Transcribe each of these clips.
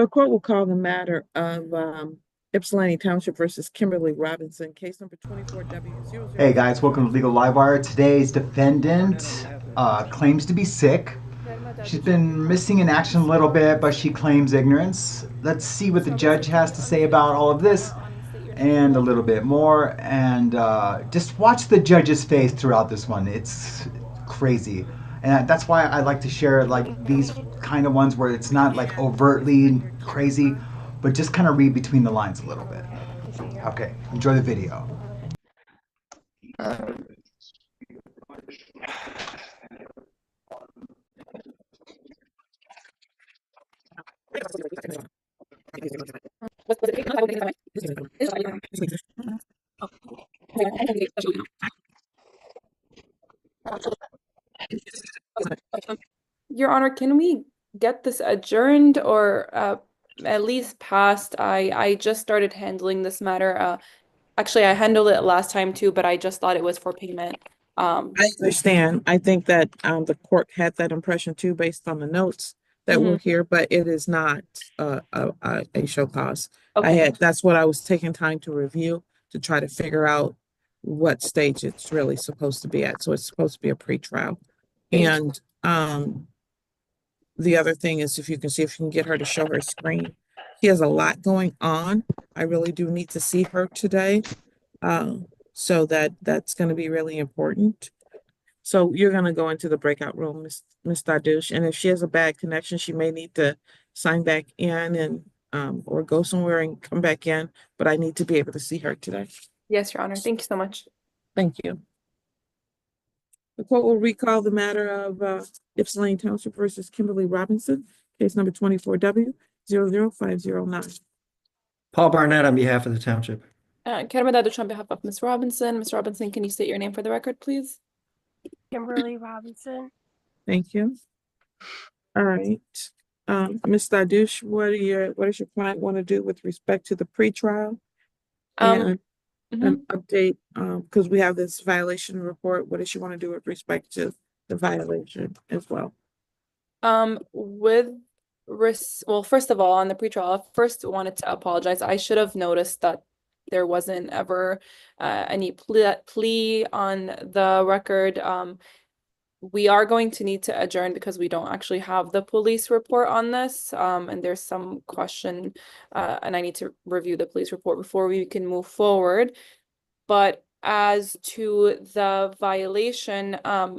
The court will call the matter of Ypsilanti Township versus Kimberly Robinson, case number 24W00. Hey guys, welcome to Legal Livewire. Today's defendant claims to be sick. She's been missing in action a little bit, but she claims ignorance. Let's see what the judge has to say about all of this and a little bit more. And just watch the judge's face throughout this one. It's crazy. And that's why I like to share like these kind of ones where it's not like overtly crazy, but just kind of read between the lines a little bit. Okay, enjoy the video. Your Honor, can we get this adjourned or at least passed? I just started handling this matter. Actually, I handled it last time too, but I just thought it was for payment. I understand. I think that the court had that impression too, based on the notes that were here, but it is not a show cause. Okay. That's what I was taking time to review to try to figure out what stage it's really supposed to be at. So it's supposed to be a pretrial. And the other thing is, if you can see if you can get her to show her screen. She has a lot going on. I really do need to see her today. So that's going to be really important. So you're going to go into the breakout room, Miss Dadush, and if she has a bad connection, she may need to sign back in and or go somewhere and come back in. But I need to be able to see her today. Yes, Your Honor. Thank you so much. Thank you. The court will recall the matter of Ypsilanti Township versus Kimberly Robinson, case number 24W00509. Paul Barnett on behalf of the township. Karen Daduch on behalf of Ms. Robinson. Ms. Robinson, can you state your name for the record, please? Kimberly Robinson. Thank you. All right. Ms. Dadush, what does your client want to do with respect to the pretrial? And an update, because we have this violation report. What does she want to do with respect to the violation as well? Well, first of all, on the pretrial, I first wanted to apologize. I should have noticed that there wasn't ever any plea on the record. We are going to need to adjourn because we don't actually have the police report on this. And there's some question, and I need to review the police report before we can move forward. But as to the violation,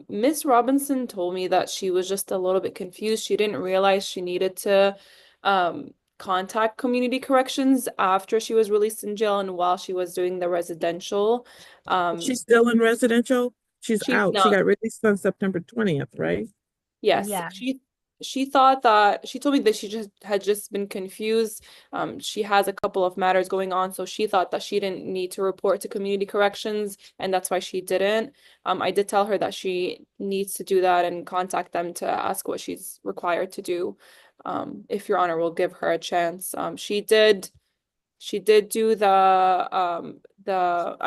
Ms. Robinson told me that she was just a little bit confused. She didn't realize she needed to contact community corrections after she was released in jail and while she was doing the residential. She's still in residential? She's out. She not. got released on September 20th, right? Yes. Yeah. She thought that she told me that she had just been confused. She has a couple of matters going on, so she thought that she didn't need to report to community corrections, and that's why she didn't. I did tell her that she needs to do that and contact them to ask what she's required to do. If Your Honor will give her a chance. She did do I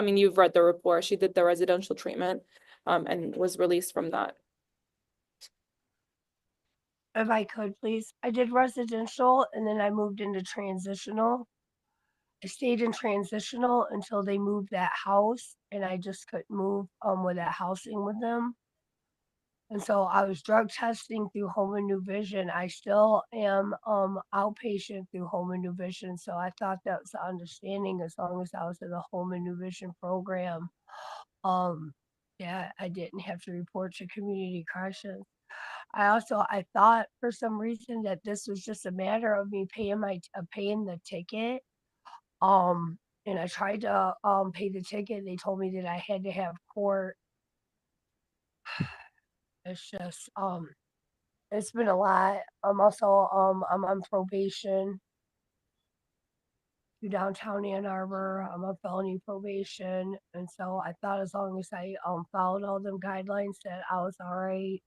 mean, you've read the report. She did the residential treatment, and was released from that. If I could, please. I did residential and then I moved into transitional. I stayed in transitional until they moved that house and I just couldn't move with that housing with them. And so I was drug testing through Home and New Vision. I still am outpatient through Home and New Vision. So I thought that was the understanding as long as I was in the Home and New Vision program. Yeah, I didn't have to report to community corrections. I thought for some reason that this was just a matter of me paying the ticket. And I tried to pay the ticket. They told me that I had to have court. It's just it's been a lot. I'm also I'm on probation to downtown Ann Arbor. I'm on felony probation. And so I thought as long as I followed all them guidelines that I was all right.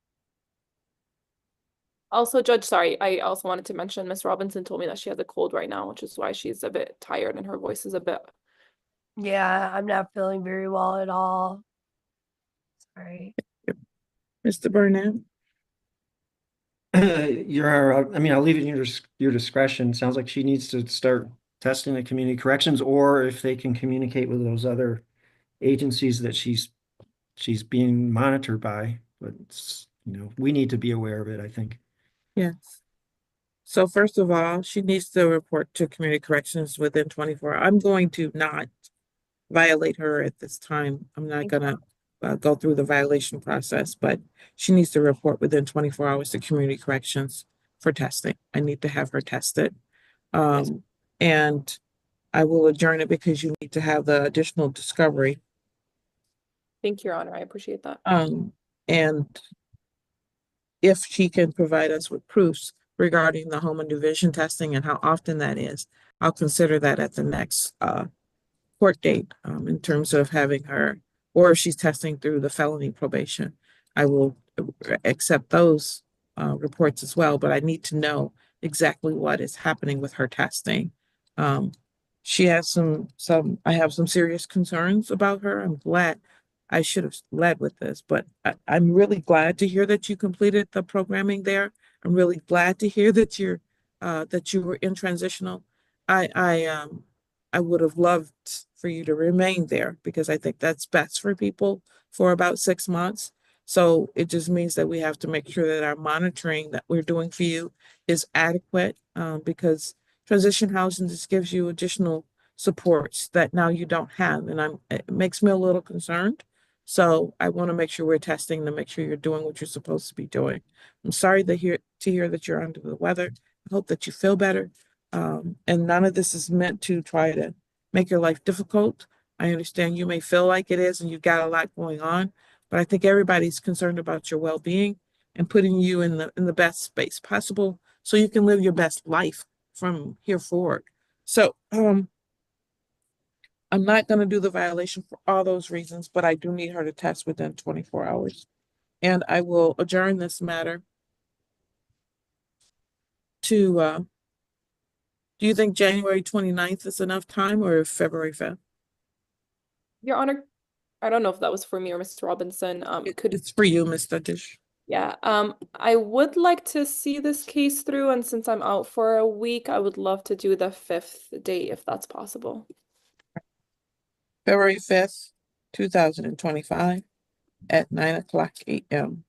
Also, Judge, sorry, I also wanted to mention Miss Robinson told me that she has a cold right now, which is why she's a bit tired and her voice is a bit. Yeah, I'm not feeling very well at all. Sorry. Mr. Burnett? I mean, I'll leave it in your discretion. Sounds like she needs to start testing the community corrections, or if they can communicate with those other agencies that she's being monitored by. But we need to be aware of it, I think. Yes. So first of all, she needs to report to community corrections within 24. I'm going to not violate her at this time. I'm not gonna go through the violation process, but she needs to report within 24 hours to community corrections for testing. I need to have her tested. And I will adjourn it because you need to have the additional discovery. Thank you, Your Honor. I appreciate that. And if she can provide us with proofs regarding the home and division testing and how often that is, I'll consider that at the next court date in terms of having her, or if she's testing through the felony probation. I will accept those reports as well, but I need to know exactly what is happening with her testing. She has I have some serious concerns about her. I'm glad I should have led with this, but I'm really glad to hear that you completed the programming there. I'm really glad to hear that that you were in transitional. I would have loved for you to remain there because I think that's best for people for about 6 months. So it just means that we have to make sure that our monitoring that we're doing for you is adequate because transition housing just gives you additional supports that now you don't have. And it makes me a little concerned. So I want to make sure we're testing to make sure you're doing what you're supposed to be doing. I'm sorry to hear that you're under the weather. I hope that you feel better. And none of this is meant to try to make your life difficult. I understand you may feel like it is and you've got a lot going on, but I think everybody's concerned about your well-being and putting you in the best space possible so you can live your best life from here forward. So I'm not going to do the violation for all those reasons, but I do need her to test within 24 hours. And I will adjourn this matter to do you think January 29th is enough time or February 5th? Your Honor, I don't know if that was for me or Mr. Robinson. It's for you, Mr. Dish. Yeah, I would like to see this case through, and since I'm out for a week, I would love to do the 5th date if that's possible. February 5th, 2025 at 9:00 a.m.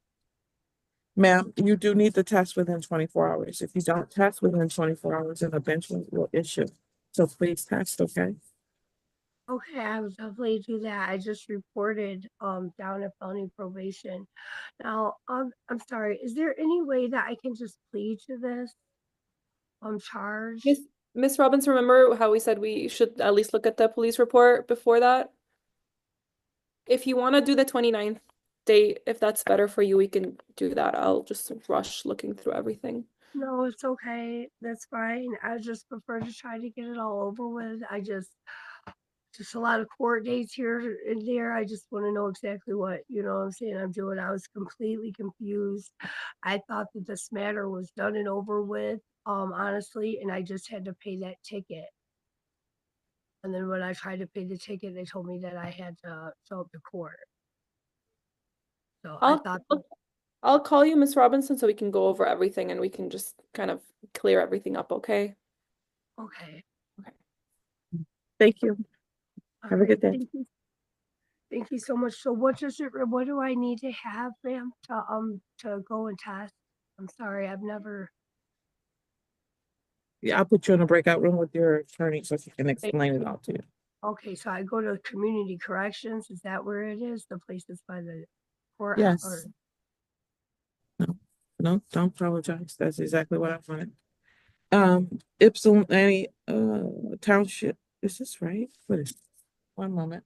Ma'am, you do need the test within 24 hours. If you don't test within 24 hours, then a bench will issue. So please test, okay? Okay, I will definitely do that. I just reported down at felony probation. Now, I'm sorry, is there any way that I can just plead to this? Charge? Miss Robinson, remember how we said we should at least look at the police report before that? If you want to do the 29th date, if that's better for you, we can do that. I'll just rush looking through everything. No, it's okay. That's fine. I just prefer to try to get it all over with. Just a lot of court dates here and there. I just want to know exactly what, I'm saying, I'm doing. I was completely confused. I thought that this matter was done and over with, honestly, and I just had to pay that ticket. And then when I tried to pay the ticket, they told me that I had to show up to court. So I thought I'll call you, Miss Robinson, so we can go over everything and we can just kind of clear everything up, okay? okay. Thank you. Have a good day. Thank you so much. So what do I need to have, ma'am, to go and test? I'm sorry, I've never. Yeah, I'll put you in a breakout room with your attorney so she can explain it all to you. Okay, so I go to community corrections. Is that where it is? The place that's by the court? Yes. No, don't apologize. That's exactly what I wanted. Ypsilanti Township. Is this right? What is? One moment.